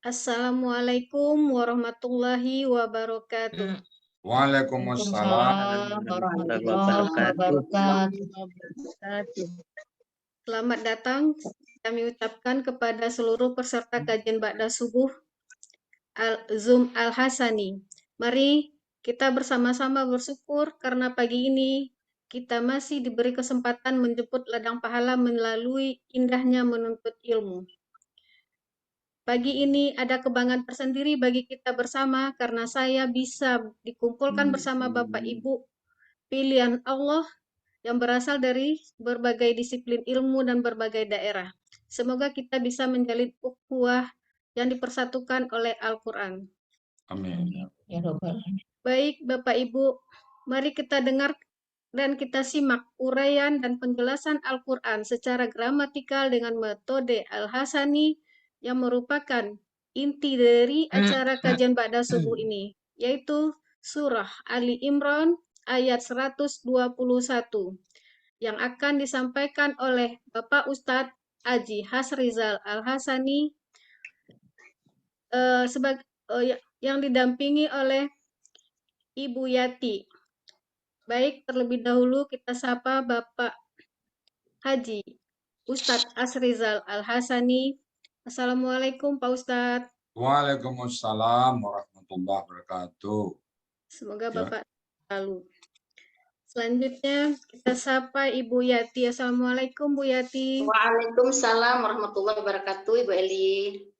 Assalamualaikum warahmatullahi wabarakatuh. Waalaikumsalam Waalaikumsalam warahmatullahi warahmatullahi wabarakatuh. Selamat datang kami ucapkan kepada seluruh peserta kajian Ba'da Subuh Zoom Al-Hasani. Mari kita bersama-sama bersyukur karena pagi ini kita masih diberi kesempatan menjemput ladang pahala melalui indahnya menuntut ilmu. Pagi ini ada kebanggaan tersendiri bagi kita bersama karena saya bisa dikumpulkan bersama Bapak Ibu pilihan Allah yang berasal dari berbagai disiplin ilmu dan berbagai daerah. Semoga kita bisa menjalin ukhuwah yang dipersatukan oleh Al-Quran. Amin. Ya Rabbal Alamin. Baik Bapak Ibu, mari kita dengar dan kita simak uraian dan penjelasan Al-Quran secara gramatikal dengan metode Al-Hasani yang merupakan inti dari acara kajian Ba'da Subuh ini, yaitu Surah Ali Imran ayat 121 yang akan disampaikan oleh Bapak Ustadz Aji Hasrizal Al-Hasani yang didampingi oleh Ibu Yati. Baik, terlebih dahulu kita sapa Bapak Haji Ustadz Asrizal Al-Hasani. Assalamualaikum Pak Ustadz. Waalaikumsalam warahmatullahi wabarakatuh. Semoga Bapak selalu. Selanjutnya kita sapa Ibu Yati. Assalamualaikum Bu Yati. Waalaikumsalam warahmatullahi wabarakatuh, Ibu Eli.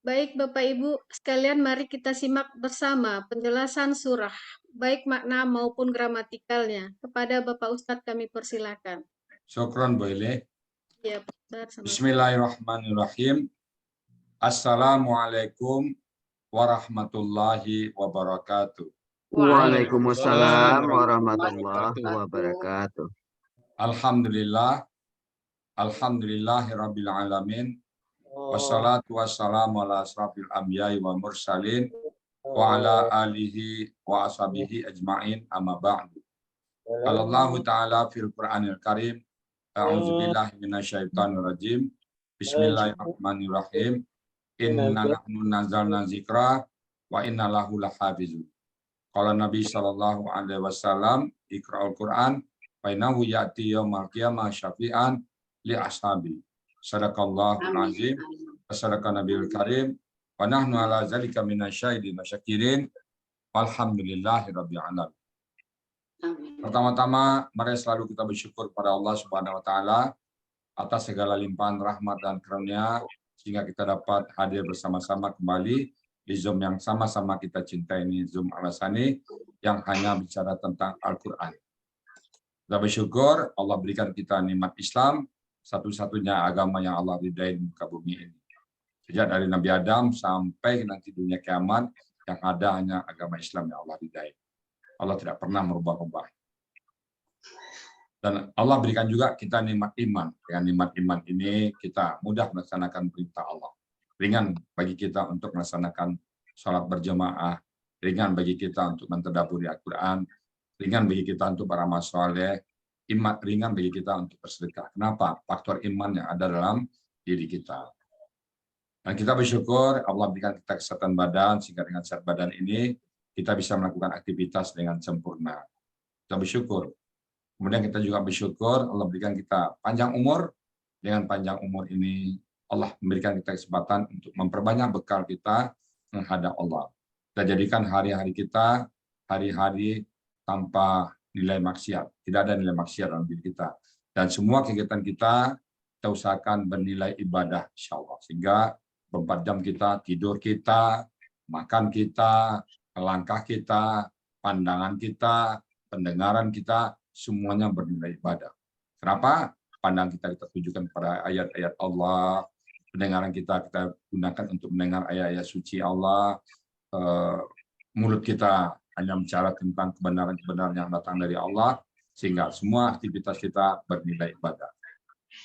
Baik Bapak Ibu sekalian, mari kita simak bersama penjelasan surah, baik makna maupun gramatikalnya. Kepada Bapak Ustadz kami persilakan. Syukran Bu Eli. Ya, Pak Ustadz. Bismillahirrahmanirrahim. Assalamualaikum warahmatullahi wabarakatuh. Waalaikumsalam warahmatullahi wabarakatuh. Alhamdulillah. Alhamdulillahirabbil alamin. Wassalatu wassalamu ala asrafil anbiya'i wa mursalin wa ala alihi wa ashabihi ajma'in amma ba'du. Qala Allah Ta'ala fil Qur'anil Karim, a'udzubillahi minasyaitonir rajim. Bismillahirrahmanirrahim. Inna nahnu nazzalna dzikra wa inna lahu lahafizun. Qala Nabi sallallahu alaihi wasallam, iqra'ul Qur'an fa innahu ya'ti yaumal qiyamah syafi'an li ashabi. Sadaqallahul azim, sadaqan nabiyul karim, wa nahnu ala zalika minasyahidin wasyakirin, walhamdulillahi rabbil alamin. Pertama-tama, mari selalu kita bersyukur pada Allah Subhanahu wa taala atas segala limpahan rahmat dan karunia sehingga kita dapat hadir bersama-sama kembali di Zoom yang sama-sama kita cintai ini, Zoom Al-Hasani yang hanya bicara tentang Al-Qur'an. Kita bersyukur Allah berikan kita nikmat Islam, satu-satunya agama yang Allah ridai di muka bumi ini. Sejak dari Nabi Adam sampai nanti dunia kiamat, yang ada hanya agama Islam yang Allah ridai. Allah tidak pernah merubah-ubah. Dan Allah berikan juga kita nikmat iman. Dengan nikmat iman ini kita mudah melaksanakan perintah Allah. Ringan bagi kita untuk melaksanakan sholat berjamaah, ringan bagi kita untuk mentadaburi Al-Quran, ringan bagi kita untuk beramal soleh, ringan bagi kita untuk bersedekah. Kenapa? Faktor iman yang ada dalam diri kita. Dan kita bersyukur Allah berikan kita kesehatan badan, sehingga dengan sehat badan ini kita bisa melakukan aktivitas dengan sempurna. Kita bersyukur. Kemudian kita juga bersyukur Allah berikan kita panjang umur. Dengan panjang umur ini Allah memberikan kita kesempatan untuk memperbanyak bekal kita menghadap Allah. Kita jadikan hari-hari kita hari-hari tanpa nilai maksiat. Tidak ada nilai maksiat dalam diri kita. Dan semua kegiatan kita usahakan bernilai ibadah insya Allah. Sehingga 24 jam kita, tidur kita, makan kita, langkah kita, pandangan kita, pendengaran kita, semuanya bernilai ibadah. Kenapa? Pandang kita tujukan pada ayat-ayat Allah, pendengaran kita gunakan untuk mendengar ayat-ayat suci Allah, mulut kita hanya bicara tentang kebenaran-kebenaran yang datang dari Allah, sehingga semua aktivitas kita bernilai ibadah.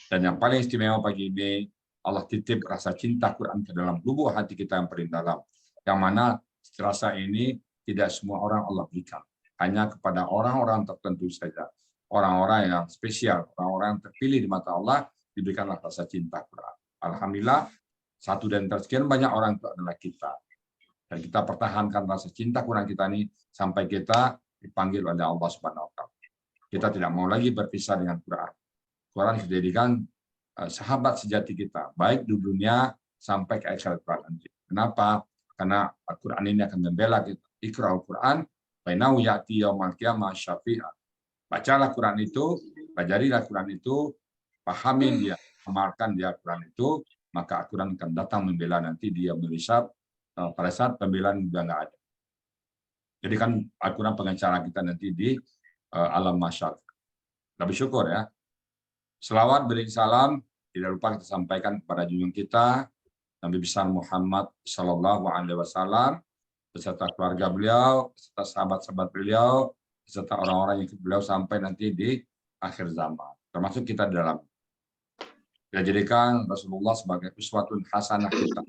Dan yang paling istimewa pagi ini, Allah titip rasa cinta Quran ke dalam lubuk hati kita yang paling dalam. Yang mana rasa ini tidak semua orang Allah berikan. Hanya kepada orang-orang tertentu saja. Orang-orang yang spesial, orang-orang yang terpilih di mata Allah, diberikanlah rasa cinta Quran. Alhamdulillah, Satu dan sekian banyak orang itu adalah kita. Dan kita pertahankan rasa cinta Quran kita ini sampai kita dipanggil oleh Allah Subhanahu wa taala. Kita tidak mau lagi berpisah dengan Quran. Quran sudah dijadikan sahabat sejati kita, baik di dunia sampai ke akhirat nanti. Kenapa? Karena Al-Quran ini akan membela kita. Iqra al-Quran, bainahu ya'ti yaumal qiyamah syafi'a. Bacalah Quran itu, pelajarilah Quran itu, pahami dia, amalkan dia Quran itu, maka Al-Quran akan datang membela nanti dia melisap pada saat pembelaan sudah nggak ada. Jadi kan Al-Quran pengacara kita nanti di alam masyarakat. Kita bersyukur ya. Selawat beri salam tidak lupa kita sampaikan kepada junjungan kita Nabi besar Muhammad Sallallahu Alaihi Wasallam beserta keluarga beliau, beserta sahabat-sahabat beliau, beserta orang-orang yang ikut beliau sampai nanti di akhir zaman. Termasuk kita di dalam. Kita jadikan Rasulullah sebagai uswatun hasanah kita.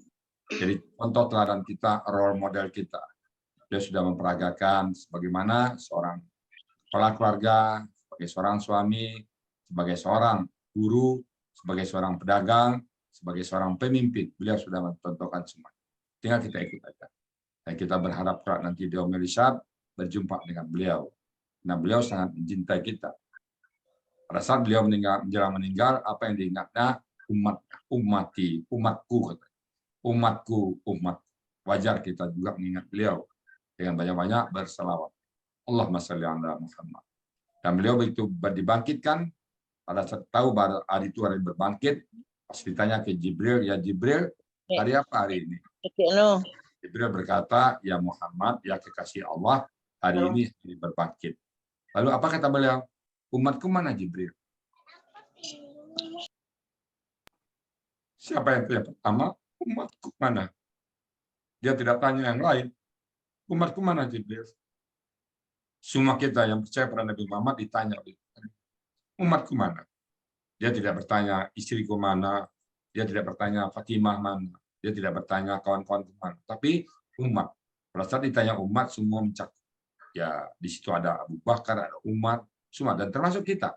Jadi contoh teladan kita, role model kita. Dia sudah memperagakan sebagaimana seorang kepala keluarga, sebagai seorang suami, sebagai seorang guru, sebagai seorang pedagang, sebagai seorang pemimpin. Beliau sudah mencontohkan semua. Tinggal kita ikut aja. Dan kita berharap nanti di Yaumul Hisab berjumpa dengan beliau. Nah, beliau sangat mencintai kita. Pada saat beliau menjelang meninggal, apa yang diingatnya? Umatku. Wajar kita juga mengingat beliau dengan banyak-banyak berselawat. Allahumma shalli ala Muhammad. Dan beliau begitu dibangkitkan, pada saat tahu hari itu hari berbangkit, pas ditanya ke Jibril, ya Jibril, hari apa hari ini? Jibril berkata, ya Muhammad, ya kekasih Allah, hari ini hari berbangkit. Lalu apa kata beliau? Umatku mana Jibril? Siapa yang pertama? Umatku mana? Dia tidak tanya yang lain. Umatku mana Jibril? Semua kita yang percaya pada Nabi Muhammad ditanya. Umatku mana? Dia tidak bertanya istriku mana, dia tidak bertanya Fatimah mana, dia tidak bertanya kawan-kawan mana, tapi umat. Pada saat ditanya umat, semua mencakup. Ya, di situ ada Abu Bakar, ada umat, semua, dan termasuk kita.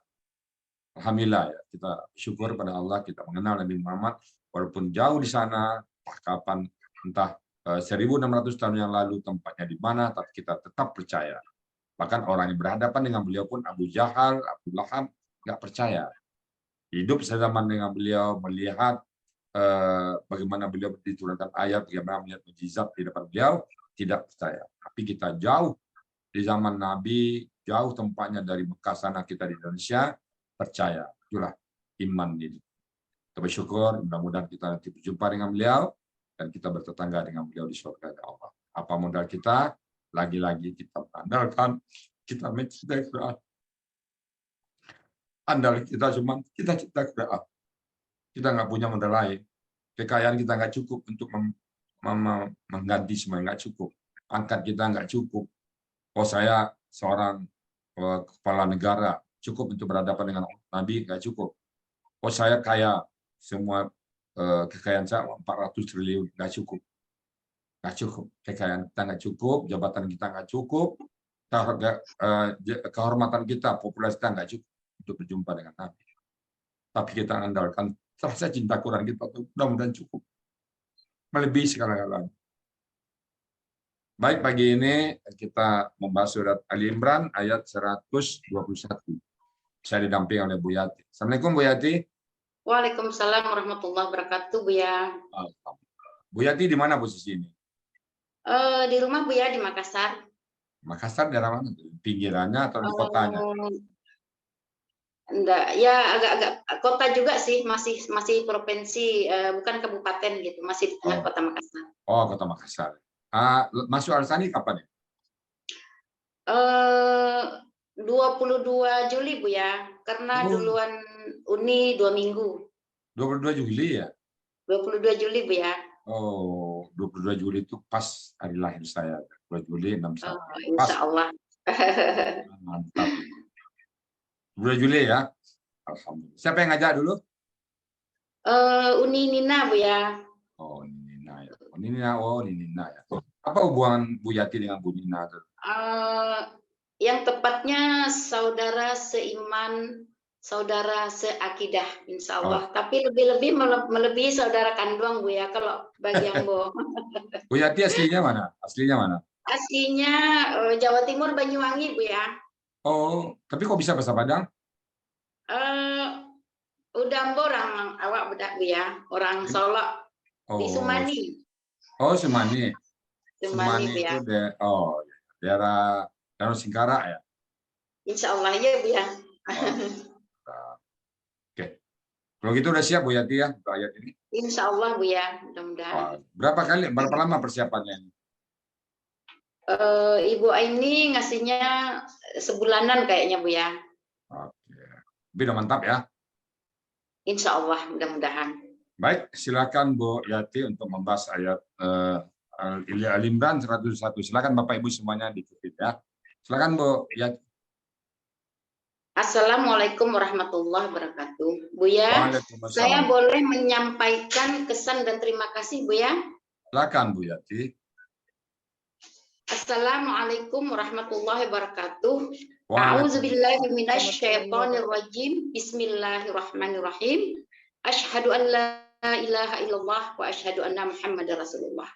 Alhamdulillah, ya, kita syukur pada Allah, kita mengenal Nabi Muhammad, walaupun jauh di sana, kapan, entah 1.600 tahun yang lalu, tempatnya di mana, tapi kita tetap percaya. Bahkan orang yang berhadapan dengan beliau pun, Abu Jahal, Abu Lahab, nggak percaya. Hidup sezaman dengan beliau, melihat bagaimana beliau diturunkan ayat, bagaimana melihat mujizat di depan beliau, tidak percaya. Tapi kita jauh di zaman Nabi, jauh tempatnya dari Mekah sana kita di Indonesia, percaya. Itulah iman ini. Kita bersyukur, mudah-mudahan kita nanti berjumpa dengan beliau, dan kita bertetangga dengan beliau di surga Allah. Apa modal kita? Lagi-lagi kita mengandalkan, kita mencintai Quran. Andal kita cuma kita cipta Quran. Kita nggak punya modal lain. Kekayaan kita nggak cukup untuk mengganti semua, nggak cukup. Angkat kita nggak cukup. Oh, saya seorang kepala negara, cukup untuk berhadapan dengan Nabi, nggak cukup. Oh, saya kaya, semua kekayaan saya 400 triliun, nggak cukup. Nggak cukup. Kekayaan kita nggak cukup, jabatan kita nggak cukup, kehormatan kita, popularitas kita nggak cukup untuk berjumpa dengan Nabi. Tapi kita andalkan rasa cinta Quran kita, mudah-mudahan cukup. Melebihi segala-galanya. Baik, pagi ini kita membahas surat Ali Imran ayat 121. Saya didampingi oleh Bu Yati. Assalamualaikum Bu Yati. Waalaikumsalam warahmatullahi wabarakatuh, Bu ya. Bu Yati di mana posisi ini? Di rumah Bu ya, di Makassar. Makassar daerah mana? Pinggirannya atau di kotanya? Enggak, ya agak-agak kota juga sih, masih provinsi, bukan kabupaten gitu, masih di tengah kota Makassar. Oh, kota Makassar. Masuk Al-Sani kapan ya? 22 Juli Bu ya, karena duluan Uni 2 minggu. 22 Juli ya? 22 Juli Bu ya. Oh, 22 Juli itu pas hari lahir saya. 2 Juli 61. Oh, insya Allah. Mantap. 2 Juli ya. Alhamdulillah. Siapa yang ngajak dulu? Uni Nina Bu ya. Oh, Nina ya. Nina ya. Apa hubungan Bu Yati dengan Bu Nina? Yang tepatnya saudara seiman saudara seakidah, insya Allah. Tapi lebih-lebih melebihi saudara kandung, Bu ya, kalau bagi Ambo. Bu Yati aslinya mana? Aslinya mana? Aslinya Jawa Timur, Banyuwangi, Bu ya. Oh, tapi kok bisa bahasa Padang? Udah Ambo orang awak bedak, Bu ya, orang Solok di Sumani. Oh, Sumani. Sumani, Bu ya. Itu daerah Danau Singkara ya? Insya Allah ya, Bu ya. Oke. Kalau gitu udah siap Bu Yati ya untuk ayat ini? Insya Allah, Bu ya, mudah-mudahan. Berapa lama persiapannya ini? Ibu Aini ngasihnya sebulanan kayaknya, Bu ya. Oke. Tapi udah mantap ya? Insya Allah, mudah-mudahan. Baik, silakan Bu Yati untuk membahas ayat Al-Imran 101. Silakan Bapak Ibu semuanya diikuti ya. Silakan Bu Yati. Assalamualaikum warahmatullahi wabarakatuh. Bu ya, saya boleh menyampaikan kesan dan terima kasih, Bu ya? Silakan Bu Yati. Assalamualaikum warahmatullahi wabarakatuh. A'udzubillahi minasyaitonirrajim. Bismillahirrahmanirrahim. Asyhadu an la ilaha illallah wa asyhadu anna Muhammadar Rasulullah.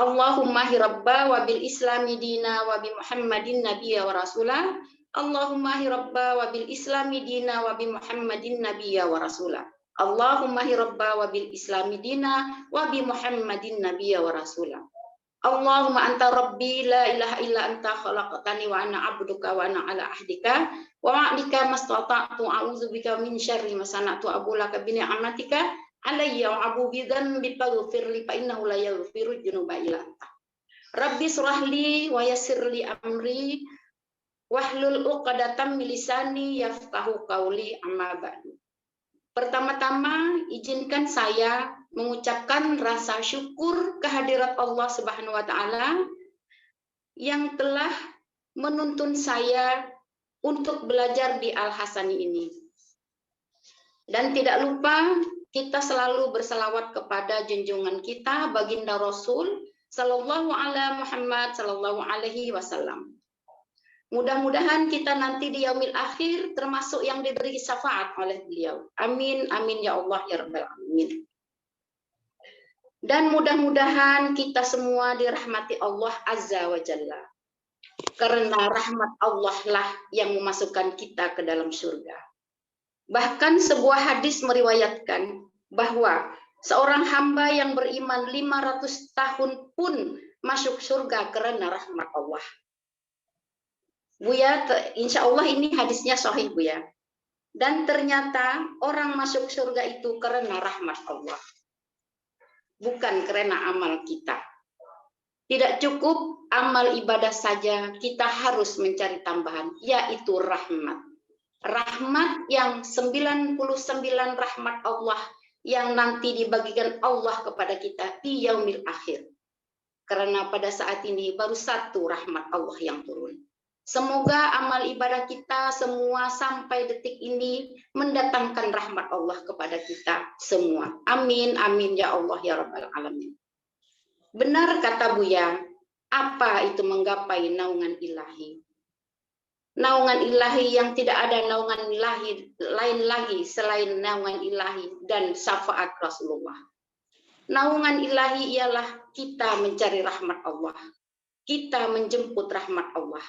Allahumma hirabba wa bil islami dina wa bi Muhammadin nabiyya wa rasulah. Allahumma hirabba wa bil islami dina wa bi Muhammadin nabiyya wa rasulah. Allahumma hirabba wa bil islami dina wa bi Muhammadin nabiyya wa rasulah. Allahumma anta rabbi la ilaha illa anta khalaqtani wa ana abduka wa ana ala ahdika wa ma'dika mastata'tu a'udzubika min syarri ma sana'tu abulaka bi ni'matika alayya wa abu bidan bi faghfirli fa innahu la yaghfiru dzunuba illa anta. Rabbi surahli wa yassirli amri wahlul 'uqdatam min lisani yafqahu qawli amma ba'du. Pertama-tama izinkan saya mengucapkan rasa syukur kehadirat Allah Subhanahu wa taala yang telah menuntun saya untuk belajar di Al-Hasani ini. Dan tidak lupa kita selalu berselawat kepada junjungan kita baginda Rasul sallallahu alaihi Muhammad sallallahu alaihi wasallam. Mudah-mudahan kita nanti di yaumil akhir termasuk yang diberi syafaat oleh beliau. Amin, amin ya Allah ya Rabbal Alamin. Dan mudah-mudahan kita semua dirahmati Allah Azza wa Jalla. Karena rahmat Allah lah yang memasukkan kita ke dalam surga. Bahkan sebuah hadis meriwayatkan bahwa seorang hamba yang beriman 500 tahun pun masuk surga karena rahmat Allah. Bu ya, insya Allah ini hadisnya sahih Bu ya. Dan ternyata orang masuk surga itu karena rahmat Allah. Bukan karena amal kita. Tidak cukup amal ibadah saja, kita harus mencari tambahan, yaitu rahmat. Rahmat yang 99 rahmat Allah yang nanti dibagikan Allah kepada kita di yaumil akhir. Karena pada saat ini baru satu rahmat Allah yang turun. Semoga amal ibadah kita semua sampai detik ini mendatangkan rahmat Allah kepada kita semua. Amin, amin ya Allah ya Rabbal Alamin. Benar kata Buya, apa itu menggapai naungan ilahi? Naungan ilahi yang tidak ada naungan ilahi lain lagi selain naungan ilahi dan syafaat Rasulullah. Naungan ilahi ialah kita mencari rahmat Allah. Kita menjemput rahmat Allah.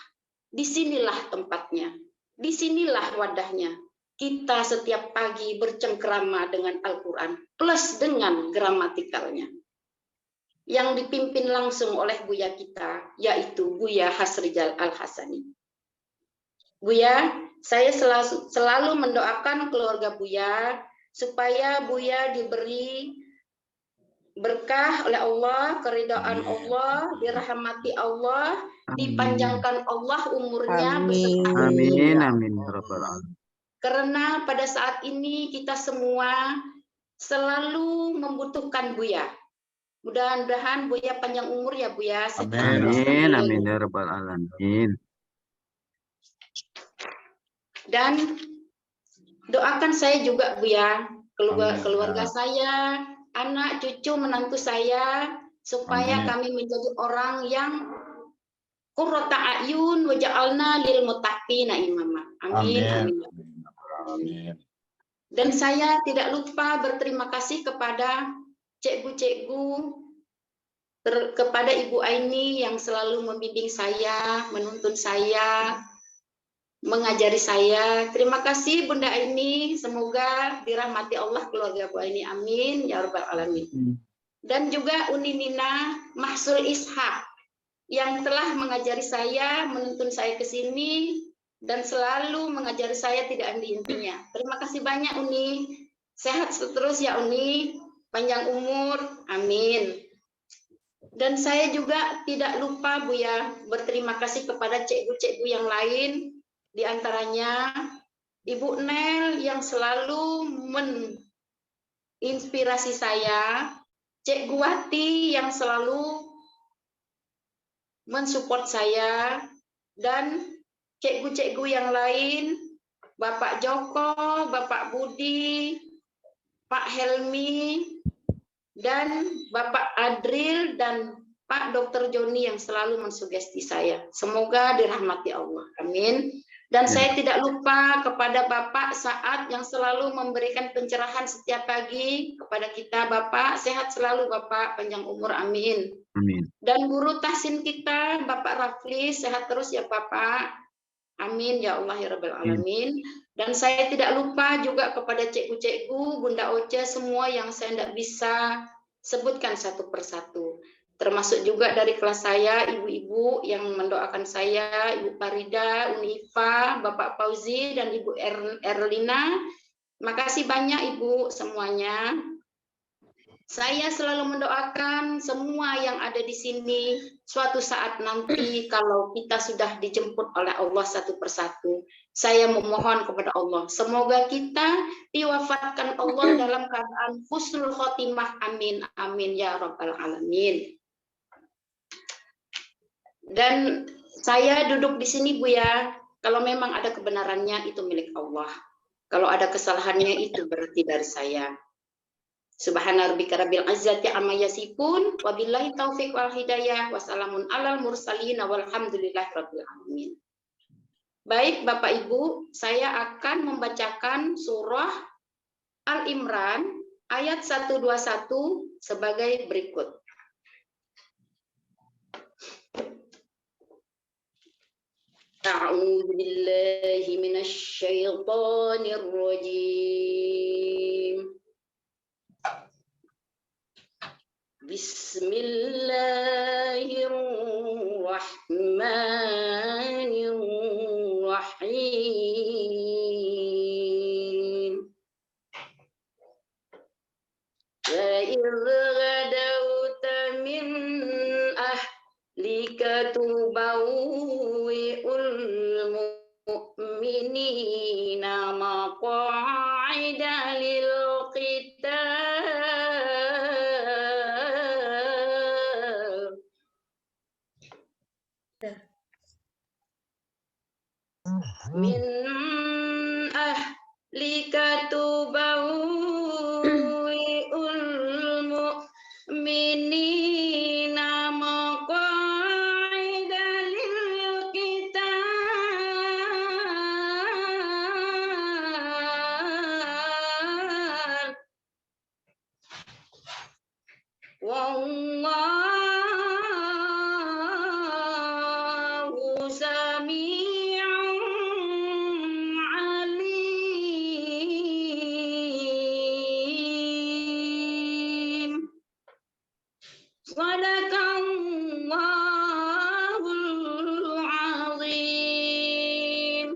Disinilah tempatnya, disinilah wadahnya. Kita setiap pagi bercengkrama dengan Al-Quran, plus dengan gramatikalnya. Yang dipimpin langsung oleh Buya kita, yaitu Buya Hasrijal Al-Hasani. Buya, saya selalu mendoakan keluarga Buya, supaya Buya diberi berkah oleh Allah, keridhaan Allah, dirahmati Allah, dipanjangkan Allah umurnya beserta Amin, amin. Karena pada saat ini kita semua selalu membutuhkan Buya. Mudah-mudahan Buya panjang umur ya Buya. Amin, amin ya Rabbal Alamin. Dan doakan saya juga Buya, keluarga saya, anak cucu menantu saya, supaya kami menjadi orang yang qurrata a'yun wa ja'alna lil muttaqina imama. Amin. Amin. Amin. Dan saya tidak lupa berterima kasih kepada cikgu-cikgu, kepada Ibu Aini yang selalu membimbing saya, menuntun saya, mengajari saya. Terima kasih Bunda Aini, semoga dirahmati Allah keluarga Bu Aini. Amin ya rabbal alamin. Dan juga Uni Nina Mahsul Ishak yang telah mengajari saya, menuntun saya ke sini dan selalu mengajari saya tidak henti-hentinya. Terima kasih banyak Uni. Sehat terus ya Uni, panjang umur. Amin. Dan saya juga tidak lupa Bu ya, berterima kasih kepada cikgu-cikgu yang lain, di antaranya Ibu Nel yang selalu menginspirasi saya, Cikgu Wati yang selalu mensupport saya, dan cikgu-cikgu yang lain, Bapak Joko, Bapak Budi, Pak Helmi, dan Bapak Adril dan Pak Dr. Joni yang selalu mensugesti saya. Semoga dirahmati Allah. Amin. Dan saya tidak lupa kepada Bapak Saat yang selalu memberikan pencerahan setiap pagi kepada kita. Bapak, sehat selalu Bapak, panjang umur. Amin. Amin. Dan guru tahsin kita, Bapak Rafli, sehat terus ya Bapak. Amin ya Allah ya Rabbal Alamin. Dan saya tidak lupa juga kepada cikgu-cikgu, Bunda Oce, semua yang saya tidak bisa sebutkan satu persatu. Termasuk juga dari kelas saya, ibu-ibu yang mendoakan saya, Ibu Farida, Uni Ifa, Bapak Fauzi, dan Ibu Erlina. Makasih banyak Ibu semuanya. Saya selalu mendoakan semua yang ada di sini suatu saat nanti kalau kita sudah dijemput oleh Allah satu persatu. Saya memohon kepada Allah, semoga kita diwafatkan Allah dalam keadaan husnul khotimah. Amin, amin ya rabbal alamin. Dan saya duduk di sini Bu ya, kalau memang ada kebenarannya itu milik Allah. Kalau ada kesalahannya itu berarti dari saya. Subhana rabbika rabbil izzati amma yasifun wa billahi taufiq wal hidayah wassalamun alal mursalin walhamdulillahi rabbil alamin. Baik Bapak Ibu, saya akan membacakan surah Al-Imran ayat 121 sebagai berikut. A'udzu billahi minasy syaithanir rajim. Bismillahirrahmanirrahim. Wa idh ghadawta min ahlika tubawwi'ul mu'minina maq'ida lil qital. Min ahlika tubawwi'ul mu'minina maq'ida lil qital. Wallahu sami'un alim. Shadaqallahul azim.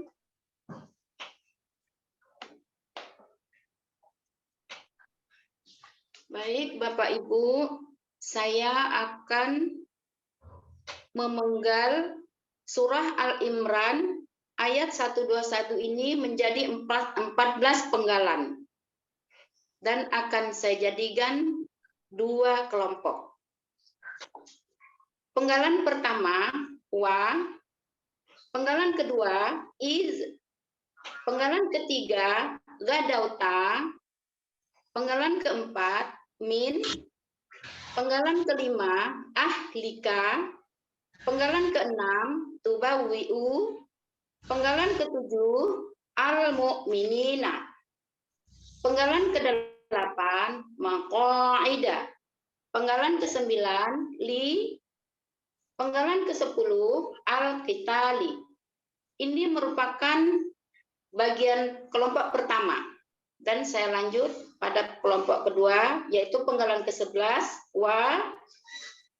Baik Bapak Ibu, saya akan memenggal surah Al-Imran ayat 121 ini menjadi 14 penggalan. Dan akan saya jadikan 2 kelompok. Penggalan pertama, wa. Penggalan kedua, iz. Penggalan ketiga, gadauta. Penggalan keempat, min. Penggalan kelima, ahlika. Penggalan keenam, tubawwi'u. Penggalan ketujuh, al-mu'minina. Penggalan ke-8 maqaida. Penggalan ke-9 li. Penggalan ke-10 al-qitali. Ini merupakan bagian kelompok pertama. Dan saya lanjut pada kelompok kedua, yaitu penggalan ke-11 wa.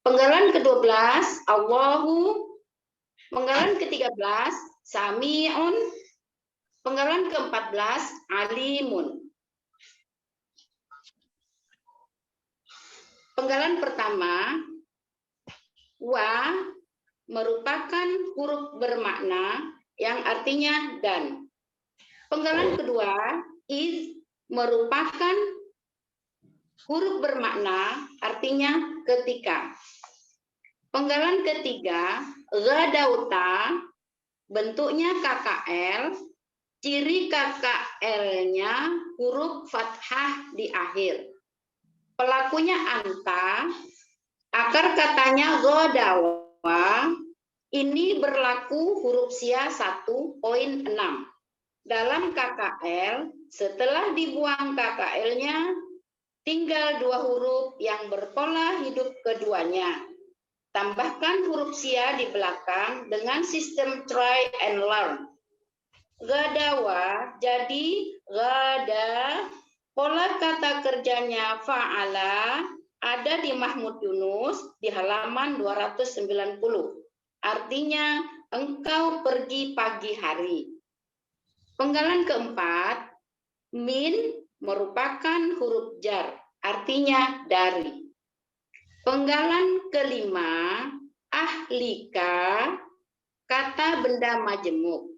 Penggalan ke-12 Allahu. Penggalan ke-13 sami'un. Penggalan ke-14 alimun. Penggalan pertama wa merupakan huruf bermakna yang artinya dan. Penggalan kedua iz merupakan huruf bermakna artinya ketika. Penggalan ketiga ghadauta bentuknya KKL, ciri KKL-nya huruf fathah di akhir. Pelakunya anta, akar katanya ghadawa, ini berlaku huruf sia 1.6. Dalam KKL, setelah dibuang KKL-nya, tinggal 2 huruf yang berpola hidup keduanya. Tambahkan huruf sia di belakang dengan sistem try and learn. Gadawa jadi gada, pola kata kerjanya fa'ala ada di Mahmud Yunus di halaman 290. Artinya engkau pergi pagi hari. Penggalan keempat, min merupakan huruf jar, artinya dari. Penggalan kelima, ahlika, kata benda majemuk.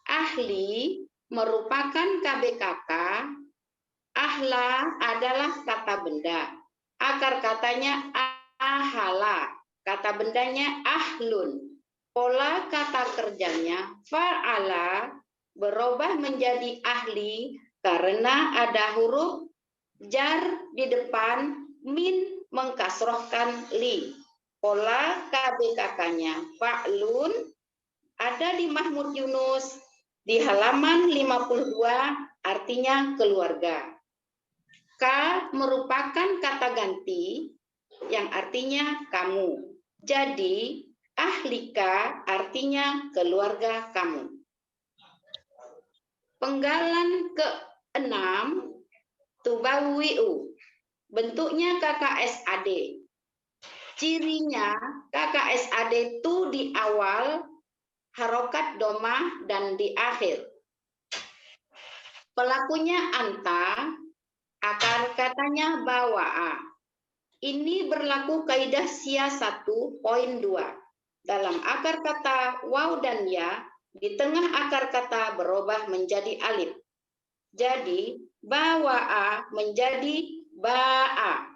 Ahli merupakan KBKK, ahla adalah kata benda. Akar katanya ahala, kata bendanya ahlun. Pola kata kerjanya fa'ala berubah menjadi ahli karena ada huruf jar di depan min mengkasrohkan li. Pola KBKK-nya fa'lun ada di Mahmud Yunus di halaman 52 artinya keluarga. K merupakan kata ganti yang artinya kamu. Jadi ahlika artinya keluarga kamu. Penggalan ke-6 tubawi'u. Bentuknya KKSAD. Cirinya KKSAD itu di awal harokat domah dan di akhir. Pelakunya anta, akar katanya bawa'a. Ini berlaku kaidah sia 1.2. Dalam akar kata waw dan ya, di tengah akar kata berubah menjadi alif. Jadi bawa'a menjadi ba'a.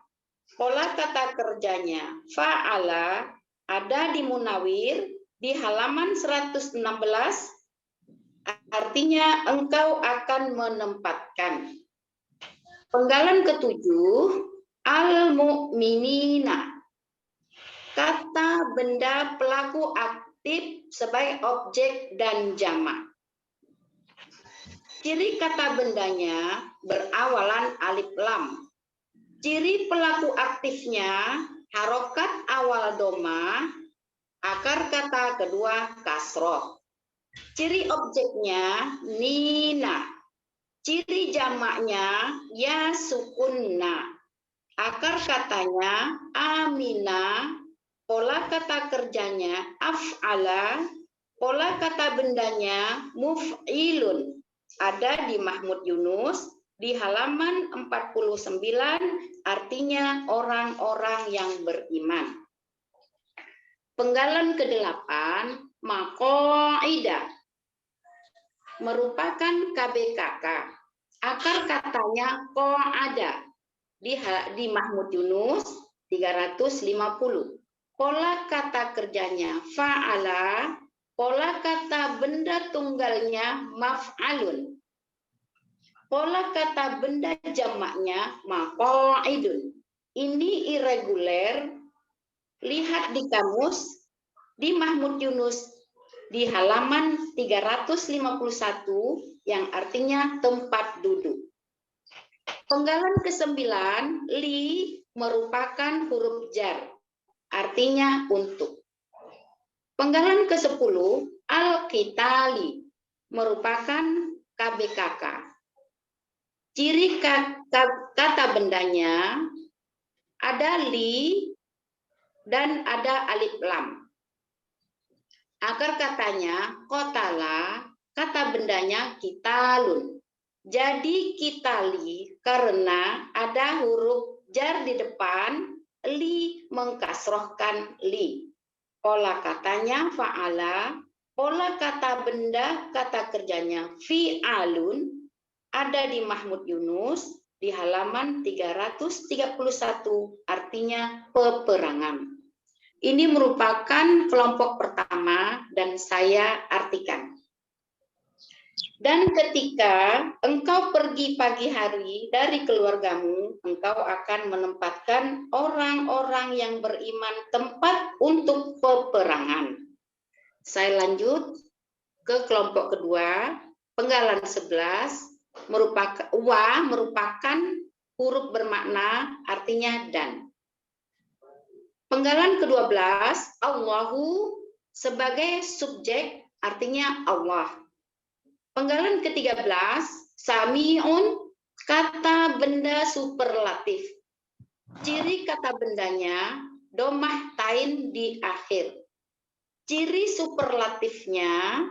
Pola kata kerjanya fa'ala ada di Munawir di halaman 116, artinya engkau akan menempatkan. Penggalan ke-7 al-mu'minina, kata benda pelaku aktif sebagai objek dan jamak. Ciri kata bendanya berawalan alif lam. Ciri pelaku aktifnya harokat awal doma, akar kata kedua kasroh. Ciri objeknya nina. Ciri jamaknya ya sukunna. Akar katanya amina. Pola kata kerjanya af'ala. Pola kata bendanya muf'ilun. Ada di Mahmud Yunus di halaman 49, artinya orang-orang yang beriman. Penggalan ke-8 maqaida merupakan KBKK. Akar katanya qa'ada di Mahmud Yunus 350. Pola kata kerjanya fa'ala, pola kata benda tunggalnya maf'alun. Pola kata benda jamaknya maqaidun. Ini irregular. Lihat di kamus di Mahmud Yunus di halaman 351 yang artinya tempat duduk. Penggalan ke-9, li merupakan huruf jar, artinya untuk. Penggalan ke-10, al-qitali merupakan KBKK. Ciri kata bendanya ada li dan ada alif lam. Akar katanya kotala, kata bendanya kitalun. Jadi kitali karena ada huruf jar di depan, li mengkasrohkan li. Pola katanya fa'ala, pola kata benda, kata kerjanya fi'alun, ada di Mahmud Yunus di halaman 331, artinya peperangan. Ini merupakan kelompok pertama dan saya artikan. Dan ketika engkau pergi pagi hari dari keluargamu, engkau akan menempatkan orang-orang yang beriman tempat untuk peperangan. Saya lanjut ke kelompok kedua, penggalan 11, merupakan huruf bermakna artinya dan. Penggalan ke-12, Allahu sebagai subjek artinya Allah. Penggalan ke-13, Sami'un, kata benda superlatif. Ciri kata bendanya, domah tain di akhir. Ciri superlatifnya,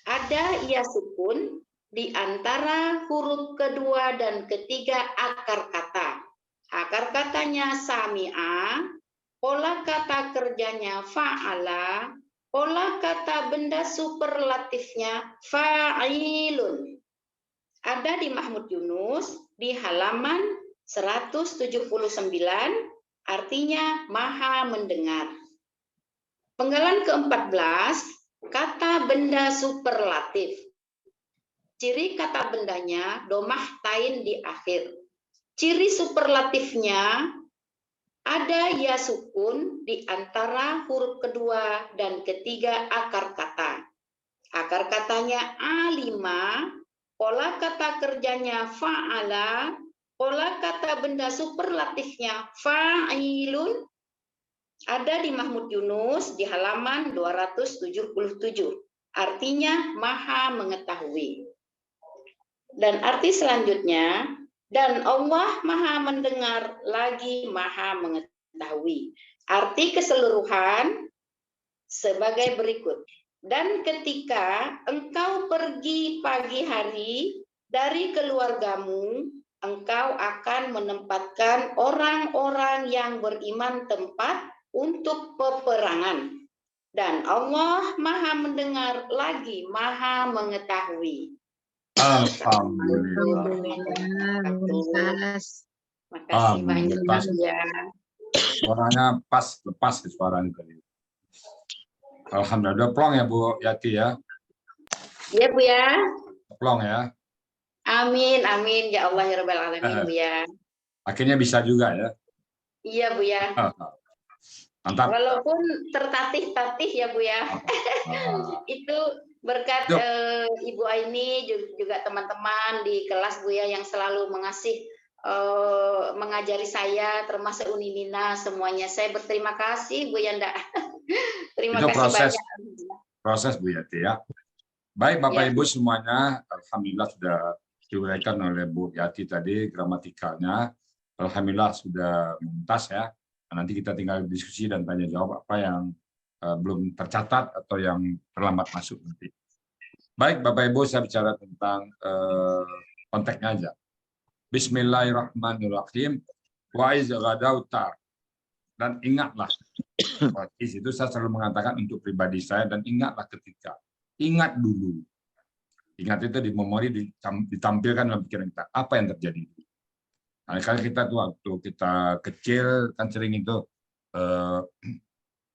ada ia sukun di antara huruf kedua dan ketiga akar kata. Akar katanya sami'a, pola kata kerjanya fa'ala, pola kata benda superlatifnya fa'ilun. Ada di Mahmud Yunus di halaman 179, artinya maha mendengar. Penggalan ke-14, kata benda superlatif. Ciri kata bendanya domah tain di akhir. Ciri superlatifnya ada ya sukun di antara huruf kedua dan ketiga akar kata. Akar katanya alima, pola kata kerjanya fa'ala, pola kata benda superlatifnya fa'ilun. Ada di Mahmud Yunus di halaman 277. Artinya maha mengetahui. Dan arti selanjutnya, dan Allah maha mendengar lagi maha mengetahui. Arti keseluruhan sebagai berikut. Dan ketika engkau pergi pagi hari dari keluargamu, engkau akan menempatkan orang-orang yang beriman tempat untuk peperangan. Dan Allah maha mendengar lagi maha mengetahui. Alhamdulillah. Makasih banyak ya. Suaranya pas, lepas ke suaranya tadi. Alhamdulillah. Plong ya Bu Yati ya. Iya Bu ya. Plong ya. Amin, amin ya Allah ya Rabbal Alamin Bu ya. Akhirnya bisa juga ya. Iya Bu ya. Mantap. Walaupun tertatih-tatih ya Bu ya. Itu berkat Ibu Aini juga teman-teman di kelas Bu ya yang selalu mengajari saya, termasuk Unimina semuanya. Saya berterima kasih Bu Yanda. Terima itu kasih proses Bu Yati ya. Baik Bapak Ya. Ibu semuanya, alhamdulillah sudah diuraikan oleh Bu Yati tadi gramatikanya. Alhamdulillah sudah tuntas ya. Nanti kita tinggal diskusi dan tanya jawab apa yang belum tercatat atau yang terlambat masuk nanti. Baik Bapak Ibu, saya bicara tentang konteksnya aja. Bismillahirrahmanirrahim. Wa iz ghadauta. Dan ingatlah. Di situ saya selalu mengatakan untuk pribadi saya, dan ingatlah ketika. Ingat dulu. Ingat itu di memori ditampilkan dalam pikiran kita. Apa yang terjadi? Nah, kalau kita tuh waktu kita kecil kan sering itu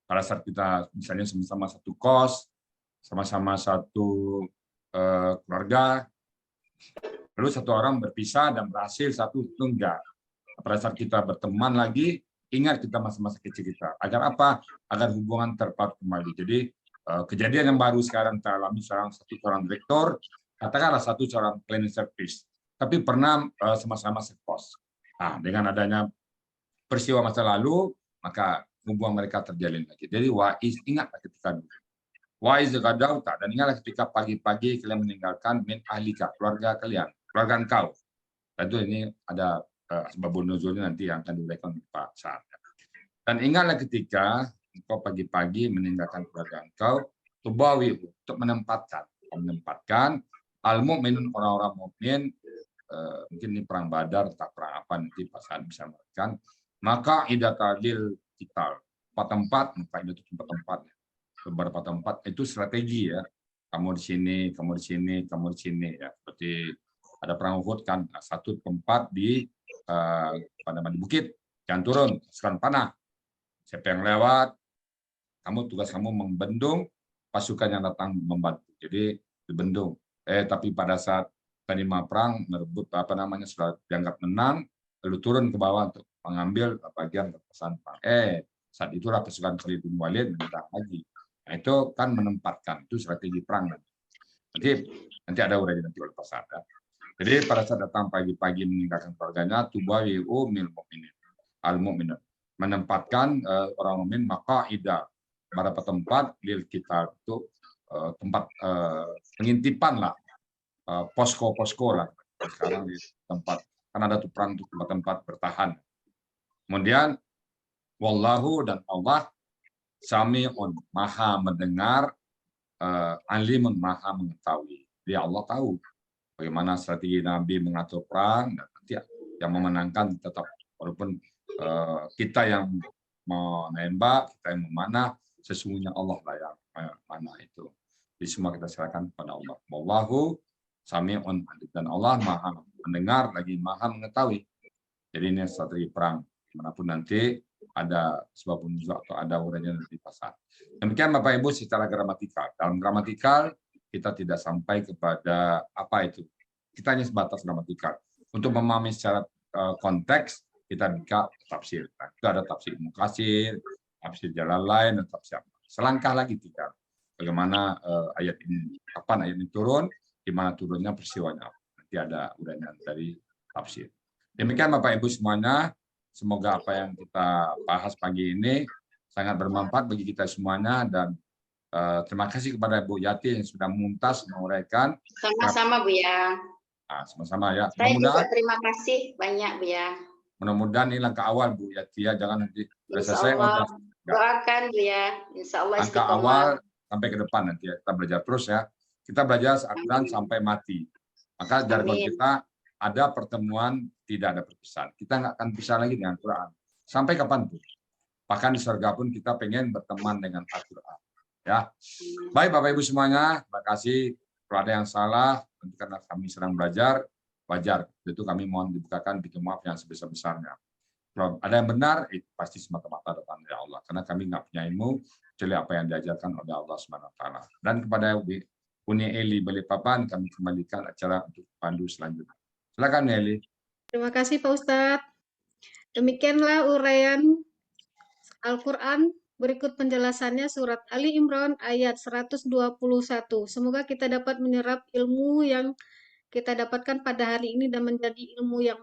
pada saat kita misalnya sama-sama satu kos, sama-sama satu keluarga, lalu satu orang berpisah dan berhasil, satu itu enggak. Pada saat kita berteman lagi, ingat kita masa-masa kecil kita. Agar apa? Agar hubungan terpaut kembali. Jadi kejadian yang baru sekarang kita alami seorang direktur katakanlah satu seorang cleaning service, tapi pernah sama-sama sekos. Nah, dengan adanya peristiwa masa lalu, maka hubungan mereka terjalin lagi. Jadi waiz, ingatlah ketika dulu. Waiz gadauta, dan ingatlah ketika pagi-pagi kalian meninggalkan min ahlika, keluarga kalian, keluarga engkau. Tentu ini ada sebabun nuzulnya nanti yang akan diuraikan Pak Sa'ad. Dan ingatlah ketika engkau pagi-pagi meninggalkan keluarga engkau, tubawi, untuk menempatkan al-mu'minun, orang-orang mukmin, mungkin ini perang Badar atau perang apa nanti Pak Sa'ad bisa mengatakan, maka idatadil kita tempat, maka itu tempat-tempat, beberapa tempat itu strategi ya, kamu di sini, kamu di sini, kamu di sini ya, seperti ada perang Uhud kan, satu tempat di di bukit, jangan turun, sekarang panah, siapa yang lewat, tugas kamu membendung pasukan yang datang membantu, jadi dibendung. Tapi pada saat penerima perang merebut sudah dianggap menang, lalu turun ke bawah untuk mengambil bagian kekuasaan perang. Saat itulah pasukan Khalid bin Walid menyerang lagi. Nah, itu kan menempatkan, itu strategi perang. Nanti ada uraian nanti oleh Pak Sa'ad. Jadi pada saat datang pagi-pagi meninggalkan keluarganya, tubawi'u mil mu'minin, al-mu'minun, menempatkan orang mukmin maka ida beberapa tempat lil kita itu tempat pengintipan lah, posko-posko lah sekarang di tempat, kan ada tuh perang untuk tempat-tempat bertahan. Kemudian wallahu, dan Allah sami'un, maha mendengar, alimun, maha mengetahui. Dia Allah tahu bagaimana strategi Nabi mengatur perang, dan nanti yang memenangkan tetap, walaupun kita yang menembak, kita yang memanah, sesungguhnya Allah lah yang mana itu. Jadi semua kita serahkan kepada Allah. Wallahu sami'un, dan Allah maha mendengar lagi maha mengetahui. Jadi ini strategi perang. Dimanapun nanti ada sebab nuzul atau ada uraian di pasal. Demikian Bapak Ibu secara gramatikal. Dalam gramatikal kita tidak sampai kepada apa itu. Kita hanya sebatas gramatikal. Untuk memahami secara konteks kita buka tafsir. Nah, itu ada tafsir Mukatsir, tafsir Jalalain, dan tafsir. Selangkah lagi tiga. Bagaimana ayat ini, kapan ayat ini turun, di mana turunnya, peristiwanya. Nanti ada uraian dari tafsir. Demikian Bapak Ibu semuanya. Semoga apa yang kita bahas pagi ini sangat bermanfaat bagi kita semuanya, dan terima kasih kepada Bu Yati yang sudah muntas menguraikan. Sama-sama Bu ya. Nah, sama-sama ya. Saya juga terima kasih banyak Bu ya. Mudah-mudahan ini langkah awal Bu Yati ya, jangan nanti selesai. Doakan Bu ya, insya Allah langkah awal sampai ke depan nanti ya. Kita belajar terus ya. Kita belajar Al-Quran sampai mati. Maka jargon kita ada pertemuan, tidak ada perpisahan. Kita nggak akan pisah lagi dengan Quran sampai kapanpun. Bahkan di surga pun kita pengen berteman dengan Al-Quran. Ya, baik Bapak Ibu semuanya, terima kasih. Kalau ada yang salah, karena kami sedang belajar, wajar. Itu kami mohon dibukakan pintu maaf yang sebesar-besarnya. Kalau ada yang benar, itu pasti semata-mata datang dari Allah. Karena kami nggak punya ilmu, kecuali apa yang diajarkan oleh Allah SWT. Dan kepada Uni Eli Balikpapan, kami kembalikan acara untuk pandu selanjutnya. Silakan Eli. Terima kasih Pak Ustadz. Demikianlah uraian Al-Quran. Berikut penjelasannya surat Ali Imran ayat 121. Semoga kita dapat menyerap ilmu yang kita dapatkan pada hari ini dan menjadi ilmu yang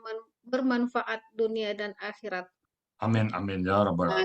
bermanfaat dunia dan akhirat. Amin, amin ya rabbal alamin.